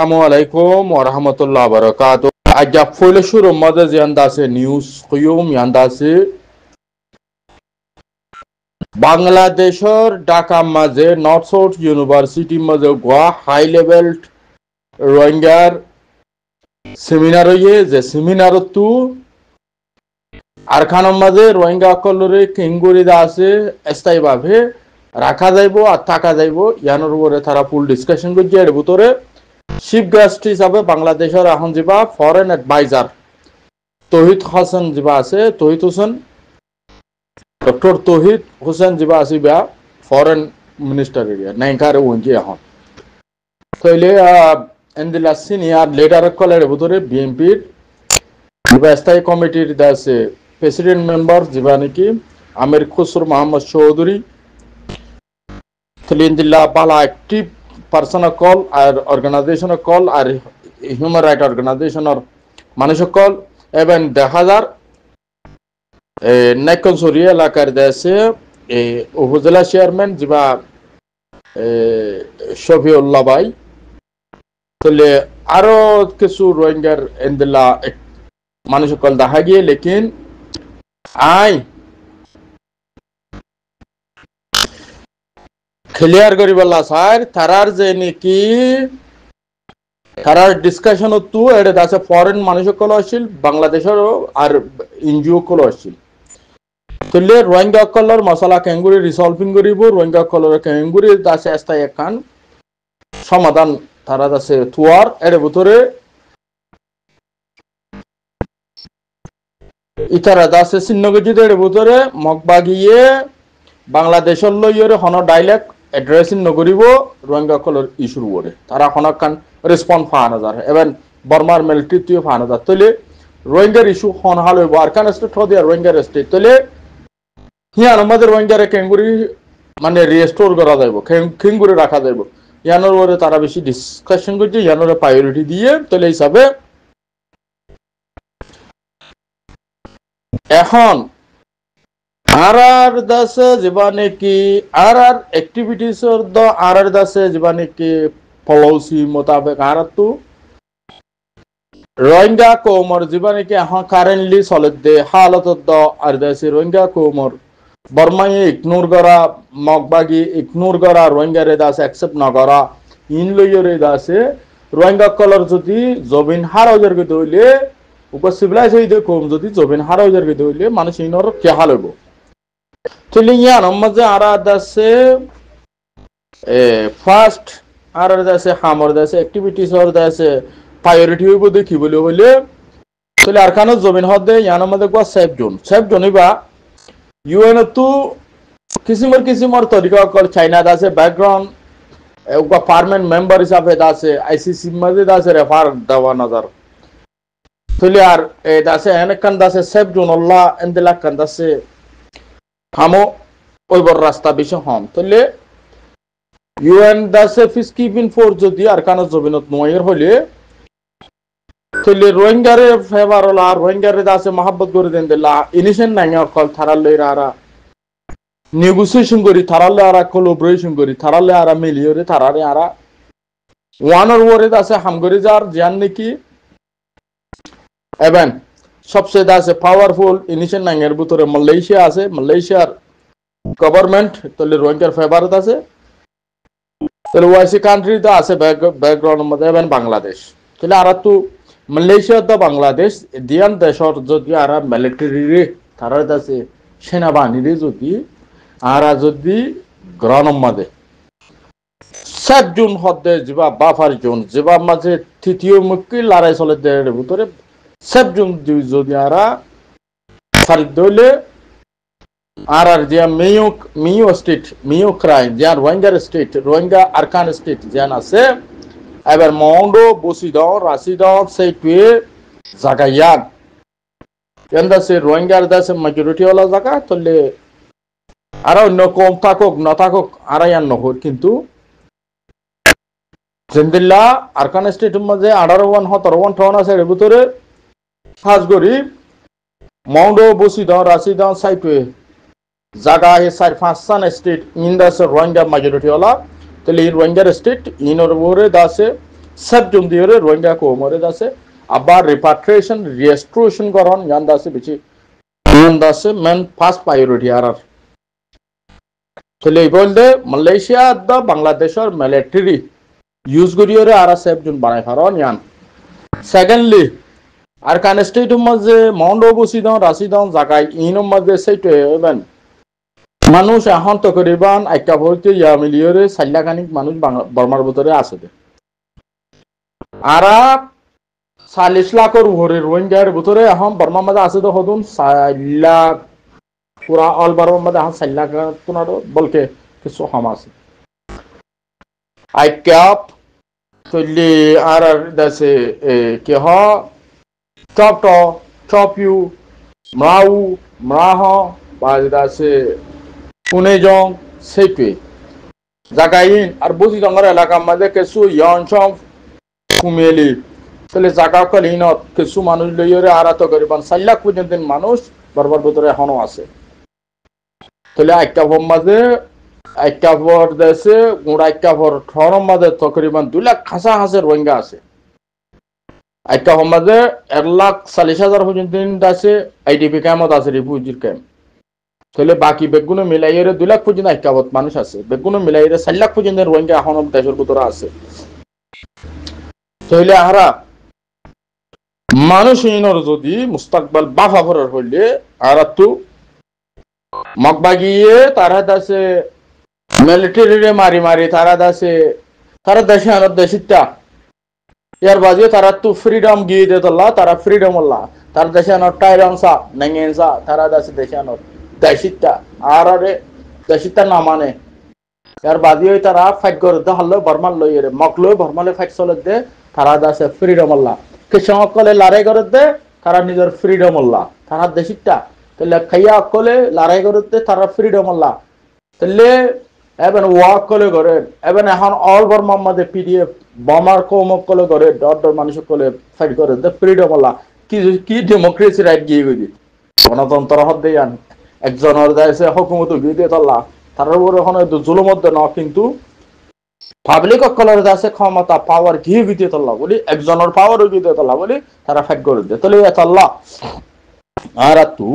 Assalamualaikum warahmatullahi wabarakatuh. Aja foile shuru mada yandase news kuyum yandase Bangladeshor Dhaka maze North South University maze gwa high level Rohingya seminar ye je seminar tu Arkhana maze Rohingya kolore kenguri dase estai bave রাখা যাইবো আর থাকা যাইবো ইয়ানোর উপরে তারা ফুল discussion করছে এর ভিতরে chief guest হিসাবে বাংলাদেশের এখন যা ফরেন অ্যাডভাইজার তৌহিদ হাসান যা আছে তৌহিদ হোসেন ডক্টর তৌহিদ হোসেন যা আছে বা ফরেন মিনিস্টার এরিয়া নাইকারে ওনজি এখন তাইলে এন্দিলা সিনিয়র লিডার কলের ভিতরে বিএনপির যা স্থায়ী কমিটির আছে প্রেসিডেন্ট মেম্বার যা নাকি আমির Khusro Mohammad Chowdhury Tilindilla Bala active personal call or organizational call or human rights organization or মানুষের call এবং 1000 নেকন সরিয়া এলাকার দেশে উপজেলা চেয়ারম্যান যিবা শফিউল্লাহ ভাই তাহলে আরো কিছু রোহিঙ্গার এন্দিলা মানুষের call দেখা গিয়ে লেকিন আই ক্লিয়ার করিবলা স্যার তারার যে নাকি তারার ডিসকাশন তো এটা আছে ফরেন মানুষের কল আসছিল বাংলাদেশের আর এনজিও কল আসছিল তাহলে রোহিঙ্গা কলর মশলা কেঙ্গুরি রিসলভিং করিব রোহিঙ্গা কলর কেঙ্গুরি আছে স্থায়ী একখান সমাধান তারা আছে তুয়ার এর ভিতরে ইতারা আছে সিন্নগজিত এর ভিতরে মগবাগিয়ে বাংলাদেশের লইরে হন ডাইলেক্ট এড্রেসিং নগরিব রোহিঙ্গা কলর ইস্যুর উপরে তারা হনকান রেসপন্স ফান হাজার এবং বর্মার মিলিটারি তুই ফান হাজার তলে রোহিঙ্গার ইস্যু হন হাল হইব আরকান স্টেট হদিয়া রোহিঙ্গার স্টেট তলে হিয়ান আমাদের রোহিঙ্গারে কেঙ্গুরি মানে রিস্টোর করা যাইব কেঙ্গুরি রাখা যাইব ইয়ানোর উপরে তারা বেশি ডিসকাশন করছে ইয়ানোর প্রায়োরিটি দিয়ে তলে হিসাবে এখন आर दस जीवाने की आर एक्टिविटीज और दो आर दस जीवाने की पॉलिसी मुताबिक आर तू रोहिंग्या को मर जीवाने की हाँ करेंटली सॉलिड दे हालत दो आर दस रोहिंग्या को मर बर्मा ये इग्नोर करा मगबागी इग्नोर करा रोहिंग्या रे दास एक्सेप्ट न करा इन लोग रे दास रोहिंग्या कलर जो दी जमीन हार हजार के दोले ऊपर सिविलाइज हुई देखो जो दी जमीन हार हजार के दोले मानुष इनोर क्या हाल हो Tuli yan amaze ara dase first ara dase hamor dase activities or dase priority hoibo dekhi bole bole tuli arkano জমিন হদে yan amaze gwa safe zone ba UN tu কিসিমর তরিকা কল চাইনা দাসে ব্যাকগ্রাউন্ড গwa পার্মানেন্ট মেম্বার হিসাবে দাসে ICC মাঝে দাসে refer দেওয়া নজর tuli আর দাসে এনেকান দাসে সেফ জোন আল্লাহ এন্দেলা কান দাসে হামো ওইবর রাস্তা বেশি হম তাহলে ইউএন দাসে পিস কিপিং ফোর্স যদি আরকানো জমিনত নয়ের হলে তাহলে রোহিঙ্গারে ফেভার হলা রোহিঙ্গারে দাসে মহব্বত করে দেন দিলা ইনিশন নাইয়া কল থারালে আরা নেগোসিয়েশন করি থারালে আরা কোলাবোরেশন করি থারালে আরা মিলিয়রে থারারে আরা ওয়ানর ওরে দাসে হামগরি যার জান নাকি এবং सबसे दासे पावरफुल इनिशियल नांगेर बुतरे मलेशिया আছে মালয়েশিয়ার গভর্নমেন্ট তলে রোহিঙ্গার ফেভার আছে তলে ওয়াইসি কান্ট্রি তো আছে ব্যাকগ্রাউন্ড মধ্যে এবং বাংলাদেশ তলে আর তো মালয়েশিয়া তো বাংলাদেশ দিয়ান দেশর যদি আর মিলিটারি তারা আছে সেনাবাহিনী যদি আর যদি গ্রাউন্ড মধ্যে 7 জুন হদে জিবা বাফার জোন জিবা মাঝে তৃতীয় মুক্তি লড়াই চলে দের ভিতরে सबजुम যদি আরা ফারিদ দলে আর যে মিও স্টেট মিও ক্রাই যে রোহিঙ্গার স্টেট রোহিঙ্গা আরকান স্টেট যে আছে এবার মন্ডো বসিদাও রাশিদাও সেইটুয়ে জাগায়ান এন্ডা সে রোহিঙ্গার দাসে মেজরিটি হলা জায়গা তলে আর অন্য কম থাকুক না থাকুক আরায়ান নহর কিন্তু জিন্দিল্লা আরকান স্টেটের মধ্যে 18 টাউন আছে এর ভিতরে খাস করি মন্ডো বসিদাও রাশিদাও সাইটুয়ে জায়গা হে 4-5 স্টেট ইন দাসে রোহিঙ্গা মেজরিটি হলা তাহলে এই রোহিঙ্গার স্টেট ইনর ওরে দাসে সাবজন দিয়ে রোহিঙ্গা কোমরে দাসে আবার রিপাট্রিয়েশন রিস্টোরেশন করন ইয়ান দাসে বেশি ইয়ান দাসে মেন ফার্স্ট প্রায়োরিটি আর তাহলে এই বলতে মালয়েশিয়া দা বাংলাদেশের মিলিটারি ইউজ করিয়ে আর সাবজন বানাই পারন ইয়ান সেকেন্ডলি আর কান স্টেটের মধ্যে মাউন্ট আবু সিদান রাশিদান জায়গায় ইনের মধ্যে সেইটা এবেন মানুষ এখন তো করিবান আইকা বলতে ইয়া মিলিয়রে 4 লাখ মানুষ বর্মার ভিতরে আছে আর 40 লাখের উপরে রোহিঙ্গার ভিতরে এখন বর্মার মধ্যে আছে তো হদুন 4 লাখ পুরা অল বর্মার মধ্যে এখন 4 লাখ তোমার বলকে কিছু কম আছে আইকা তলি আর দাসে কে হ টপ ইউ মরাউ মরাহ বা দাসে পুনেজং সেইটে জাগাইন আর বুঝি ডঙ্গর এলাকার মধ্যে কিছু ইয়নসং কুমেলি তাহলে জাগা কলিনত কিছু মানুষ লইরে আরাত করিবান 4 লাখ পর্যন্ত মানুষ বরবার ভিতরে এখনো আছে তাহলে আইকাভর মাঝে আইকাভর দেশে গুড়া আইকাভর ঠরম মাঝে তকরিবান 2 লাখ খাসা হাসে রোহিঙ্গা আছে আইকাভর মাঝে 1,40,000 পর্যন্ত আছে আইডিপি ক্যাম্পত আছে রিফিউজি ক্যাম্প তাহলে বাকি বেগুনো মিলাইয়ের 2 লাখ পর্যন্ত আইকাবত মানুষ আছে বেগুনো মিলাইয়ের 4 লাখ পর্যন্ত রোহিঙ্গা এখন দেশের ভিতরে আছে তাহলে আহারা মানুষ ইনর যদি মুস্তাকবাল বাফাফরের হইলে আরা তো মগবাগিয়ে তারা দাসে মিলিটারিরে মারি তারা দাসে তারা দেশে আনার দেশিটা ইয়ার বাজে তারা তো ফ্রিডম গিয়ে দে তারা ফ্রিডম আল্লাহ তার দেশে আনার টাইরানসা নেঙ্গেনসা তারা দাসে দেশে আনার দেশিটা আর আরে দেশিটা না মানে यार बादियो तारा फाइट कर दे हल्लो बर्मान लई रे मकलो बर्माले फाइट चले दे तारा दासे फ्रीडम अल्लाह किसम कले लड़ाई कर दे तारा निजर फ्रीडम अल्लाह तारा देशिटा तले खैया कले लड़ाई कर दे तारा फ्रीडम अल्लाह तले एबन ওয়াক কলে করে এবেন এখন অল বর্মার মধ্যে পিডিএফ বমার কোম কলে করে ডট মানুষ কলে ফাইট করে দে ফ্রিডম আল্লাহ কি কি ডেমোক্রেসি রাইট গিয়ে গই গণতন্ত্র হদ দেয়ান একজনের দাইছে হুকুমত গিয়ে দে আল্লাহ তার উপর এখন জুলুমত দেন কিন্তু পাবলিক কলর দাসে ক্ষমতা পাওয়ার গিয়ে গিয়ে আল্লাহ বলি একজনের পাওয়ার গিয়ে দে আল্লাহ বলি তারা ফাইট করে দে তাহলে আল্লাহ আর তু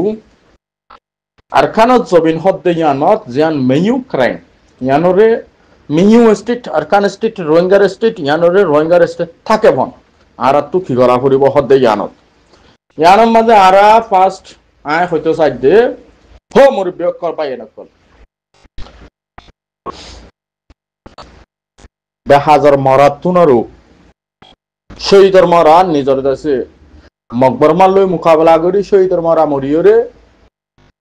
আরকানত জবিন হদ দেয়ানত জিয়ান মেয়ু ক্রাইম ইয়ানরে মিউ স্টেট আরকান স্টেট রোহিঙ্গার স্টেট ইয়ানরে রোহিঙ্গার স্টেট থাকে ভন আর তু কি করা করিব হদে ইয়ানত ইয়ানৰ মাঝে আরা ফার্স্ট আই হইতো সাইড দে হো মোর বিয়োগ কর পাই না কল বে হাজার মরাত তুনরু শহীদর মরা নিজর দেশে মকবর মালই মোকাবেলা করি শহীদর মরা মরিয়রে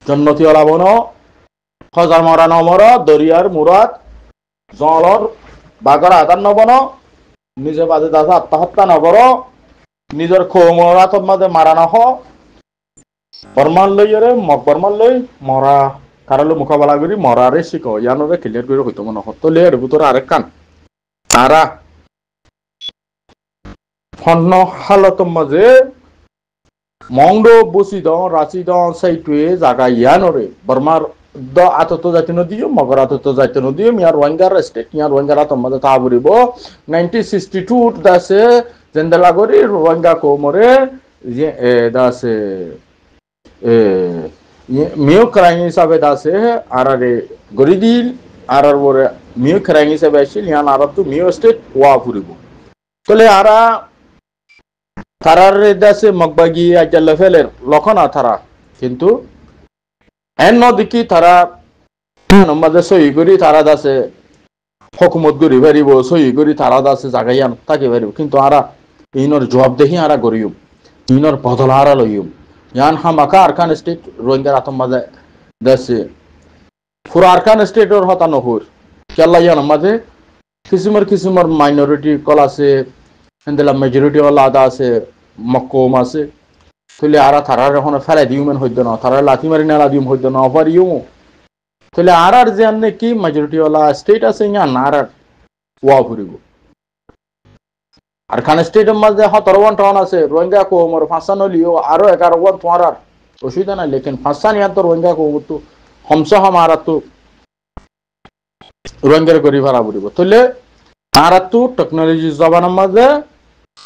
জন্নতি অলাবন হাজার মরা নমর দরিয়ার মুরাদ জলর বাগর আদান নবন নিজে বাদে দাদা আত্মহত্যা নগর নিজের খোমরাত মাঝে মারা নহ বর্মান লইরে মকবরমান লই মরা কারলে মোকাবেলা করি মরারে শিখ ইয়ানরে ক্লিয়ার করে হইতো মনে হতো লেয়ার ভিতরে আরেক কান তারা ফন্ন হালত মাঝে মংড বসিদন রাশিদন সাইটুয়ে জায়গা ইয়ানরে বর্মার দ আতত জাতি নদীও মগর আতত জাতি নদীও মিয়ার রোহিঙ্গার স্টেট মিয়ার রোহিঙ্গার আতম মাঝে তা বলিব 1962 দাসে জেন্দালাগরি রোহিঙ্গা কোমরে দাসে মিও ক্রাইম হিসাবে দাসে আর আরে গরিদিল আর ওরে মিও ক্রাইম হিসাবে আসছিল ইয়ান আর তো মিও স্টেট ওয়া ফুরিব তাহলে আরা তারার দাসে মগবাগি আজাল ফেলের লক্ষণ তারা কিন্তু এন নদিকি তারা আমাদের সহি করি তারা দাসে হকুমত করি পারিব সহি করি তারা দাসে জাগাইয়ান তাকে পারিব কিন্তু আরা ইনর জবাব দেখি আরা করিম ইনর বদল আরা লইম ইয়ান হামাকা আরকান স্টেট রোহিঙ্গার আতম মাঝে দেশে পুরো আরকান স্টেটর হতা নহর কেলা ইয়ান মাঝে কিসিমর মাইনরিটি কল আছে হেন্দেলা মেজরিটি ওলা আদা আছে মক্কম আছে তাহলে আরা তারার এখন ফেলাই দিউমেন হইতো না তারা লাথি মারি নালা দিউম হইতো না অফার ইউ তাহলে আর যে আনে কি মেজরিটি ওলা স্টেট আছে ইয়ান আর ওয়া ফুরিব আর খান স্টেটের মাঝে 17 টাউন আছে রোহিঙ্গা কোমর ফাঁসান লিও আরো 11 তোমার আর অসুবিধা নাই লেকিন ফাঁসান ইয়ান তো রোহিঙ্গা কোম তো হমসা হামারা তো রোহিঙ্গার করি ভাড়া ফুরিব তাহলে আর তো টেকনোলজি জবানের মাঝে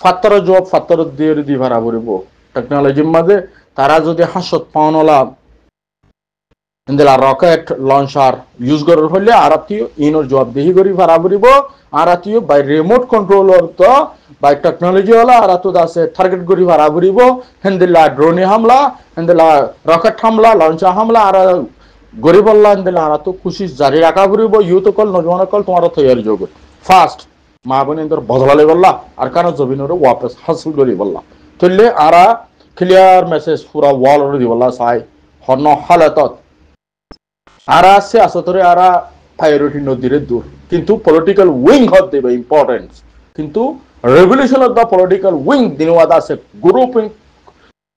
ফাত্তর জব ফাত্তর দিয়ে দি ভাড়া করিব টেকনোলজির মাঝে তারা যদি হাসত পাওনলা ইন্দিলা রকেট লঞ্চার ইউজ করার হলে আরাতিও ইনোর জবাবদিহি করি ভাড়া করিব আরাতিও বাই রিমোট কন্ট্রোলার তো বাই টেকনোলজি হলা আরাতো দাসে টার্গেট করি ভাড়া করিব হেন্দিলা ড্রোনে হামলা হেন্দিলা রকেট হামলা লঞ্চার হামলা আর গরিবল্লা হেন্দিলা আরাতো খুশি জারি রাখা করিব ইউথ কল নজওয়ান কল তোমার তৈরি যোগ ফার্স্ট মা বোনের বদলালে বললা আর কারণ জমিনের ওয়াপস হাসিল করি বললা তুললে আরা ক্লিয়ার মেসেজ পুরা ওয়াল দি বললা সাই হন হালাতত আরা আছে আসতরে আরা প্রায়োরিটি নদীরে দূর কিন্তু পলিটিক্যাল উইং হত দেবে ইম্পর্টেন্স কিন্তু revolution of the political wing দিনওয়াদ আছে গ্রুপ ইন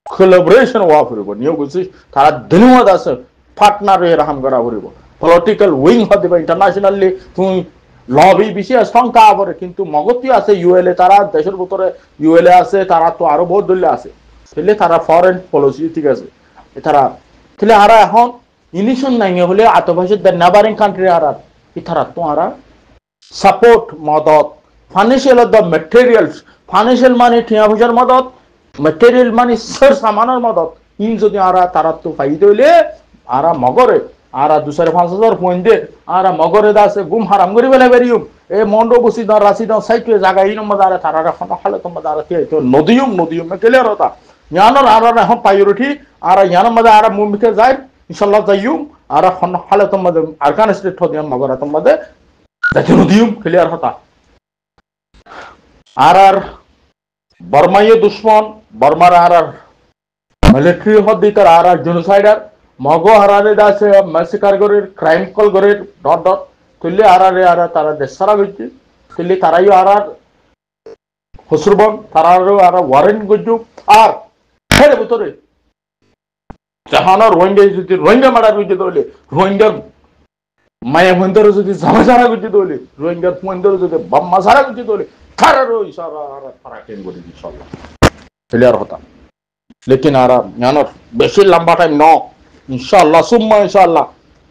কোলাবোরেশন ওয়া করিব নিয়োগ তারা দিনওয়াদ আছে পার্টনার এর হাম করা করিব পলিটিক্যাল উইং হত দেবে ইন্টারন্যাশনালি তুমি লবি বেশি সংখ্যা আবরে কিন্তু মগতি আছে ইউএলএ তারা দেশের ভিতরে ইউএলএ আছে তারা তো আরো বহুত দলীয় আছে তাহলে তারা ফরেন পলিসি ঠিক আছে তারা তাহলে আরা এখন ইনিশন নাই হলে আতভাষিত নেবারিং কান্ট্রি আর ইথারা তো আরা সাপোর্ট মদত financial of the materials financial মানে ঠিয়া পয়সার মদত ম্যাটেরিয়াল মানে সর সামানের মদত ইন যদি আরা তারা তো ফাইদে হইলে আরা মগরে আরা 2,500 পয়েন্ট দে আরা মগরে দাসে গুম হারাম করি বেলা বেরিয়ুম এ মন্ডো বসি দা রাসি দা সাইটে জায়গা ইন মদারে তারা রাখা হালে তো মদারে তো নদিয়ুম ক্লিয়ার হতা ইয়ানর আরা এখন প্রায়োরিটি আরা ইয়ান মদা আরা মুমিকে যায় ইনশাআল্লাহ যাইয়ুম আরা হালে তো মদা আরকান স্টেট হদিয়াম মগরা তো মদা দেখে নদিয়ুম ক্লিয়ার হতা আর বর্মায়ে দুশ্মন বর্মার আর মিলিটারি হদি তার আর জেনোসাইডার মগো হারারে দাসে ম্যাসিকার করে ক্রাইম কল করে ডট ডট তুললে আরারে আর তারা দেশ সারা গইছে তুললে তারাই আর হসুরবন তারারও আর ওয়ারেন্ট গজু আর হেরে ভিতরে জাহানোর রোহিঙ্গা যদি রোহিঙ্গা মারার গইছে দলে রোহিঙ্গার মায়া মন্দর যদি জামাজারা গইছে দলে রোহিঙ্গার মন্দর যদি বাম্মা সারা গইছে দলে তারারও ইশারা আর ফারাকেন গরি ইনশাআল্লাহ ক্লিয়ার হতা लेकिन आरा यानर बेसी लंबा टाइम न इंशाल्लाह सुम्मा इंशाल्लाह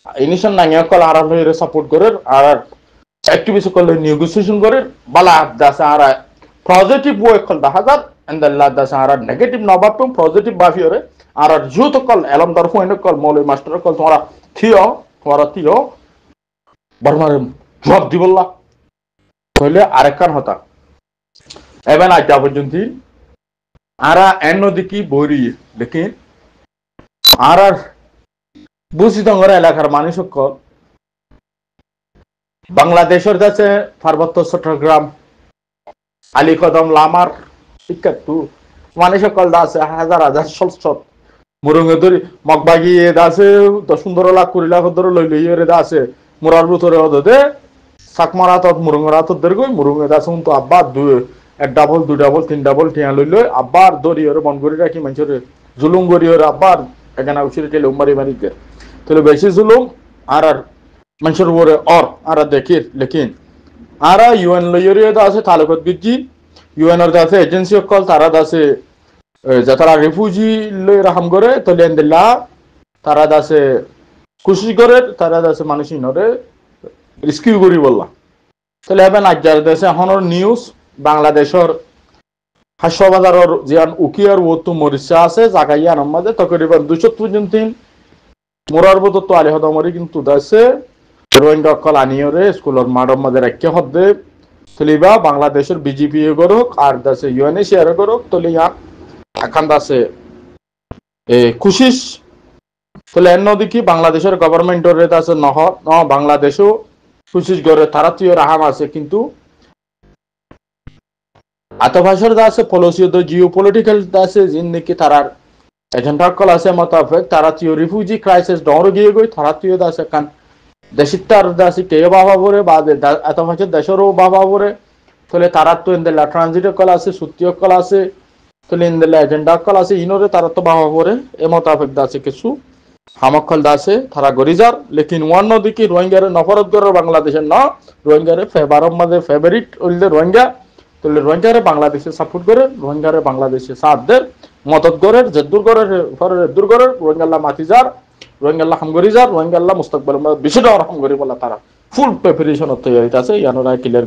इनिशन ना कल आरा रे सपोर्ट करे आर एक्टिविस्ट कल नेगोशिएशन करे बाला दासा आरा पॉजिटिव वे कल 10,000 एंड द ला दासा आरा नेगेटिव नबाप पॉजिटिव बाफियोरे आरा जुत कल एलम दर फोइन कल मौलवी मास्टर कल तुम्हारा थियो बर्मारे जवाब दिबल्ला কইলে আরেকখান হতা এবেন আইতা পর্যন্ত आरा एनो दिकी बोरी लेकिन आरार बुझी दंगरा एलाकार मानुष बांग्लादेशर काছে পার্বত্য চট্টগ্রাম আলী কদম লামার শিক্ষার্থী মানুষ সকল আছে হাজার হাজার সলসত মুরুঙ্গে ধরি মগবাগি দাসে 10-15 লাখ 20 লাখ ধরে লই লই এর দাসে মুরার ভিতরে ওদে সাকমারা তো মুরুঙ্গরা তো দরগই মুরুঙ্গে দাসুন তো আব্বা এক ডাবল দুই ডাবল তিন ডাবল টিয়া লইল আবার দড়ি ওর মন করে রাখি মানুষের জুলুম করি ওর আবার এখানে উচিত টেলে উমারি মারি দে তাহলে বেশি জুলুম আর মানুষের উপরে আর দেখির লেকিন আর ইউএন লইরিও আছে তালুকত গিজি ইউএন এর আছে এজেন্সি কল তারা আছে যারা রিফিউজি লই রাহাম করে তলে এন্দিল্লা তারা আছে খুশি করে তারা আছে মানুষ ইনরে রেস্কিউ করি বললা তাহলে হবে না যার দেশে এখনর নিউজ বাংলাদেশের হাসপাতালের জিয়ান উকিয়ার ওতু মরিচা আছে জাগাইয়া নামাজে তকরিবান 203 মোরার বত তো আলী হদমরি কিন্তু দাসে রোহিঙ্গা কল আনিয়রে স্কুলের মাডম মাঝে রাখতে হদে তলিবা বাংলাদেশের বিজেপি গরক আর দাসে ইউএনএসিআর গরক তলিয়া আখান দাসে খুশিস তলে এন্নদিকি বাংলাদেশের গভর্নমেন্টের দাসে নহ বাংলাদেশও খুশিস গরে তারাতিও রাহাম আছে কিন্তু আতভাষার দাসে পলিসি তো জিওপলিটিক্যাল দাসে জিন্দিকি তারার এজেন্ডা কল আছে মোতাবেক তারা তিও রিফিউজি ক্রাইসিস ডর গিয়ে গই তারা তিও দাসে কান দেশিতার দাসি কে বাবা বরে বা আতভাষার দেশেরও বাবা বরে তলে তারা তো ইনদেলা ট্রানজিট কল আছে সুত্তীয় কল আছে তলে ইনদেলা এজেন্ডা কল আছে ইনরে তারা তো বাবা বরে এ মোতাবেক দাসে কিছু হামকল দাসে তারা গরিজার লেকিন ওয়ান নদিকে রোহিঙ্গারে নফরত করে বাংলাদেশের না রোহিঙ্গারে ফেভারম মাঝে ফেভারিট হইলে রোহিঙ্গা তাহলে রোহিঙ্গারে বাংলাদেশে সাপোর্ট করে রোহিঙ্গারে বাংলাদেশে সাথ দেয় মদত করে জেদ্দুর করে জেদ্দুর করে রোহিঙ্গাল্লাহ মাতিজার রোহিঙ্গাল্লাহ হামগরিজার রোহিঙ্গাল্লাহ মুস্তাকবাল বেশি ডর হামগরি বলা তারা ফুল প্রিপারেশন তৈরি আছে ইয়ানোরা ক্লিয়ার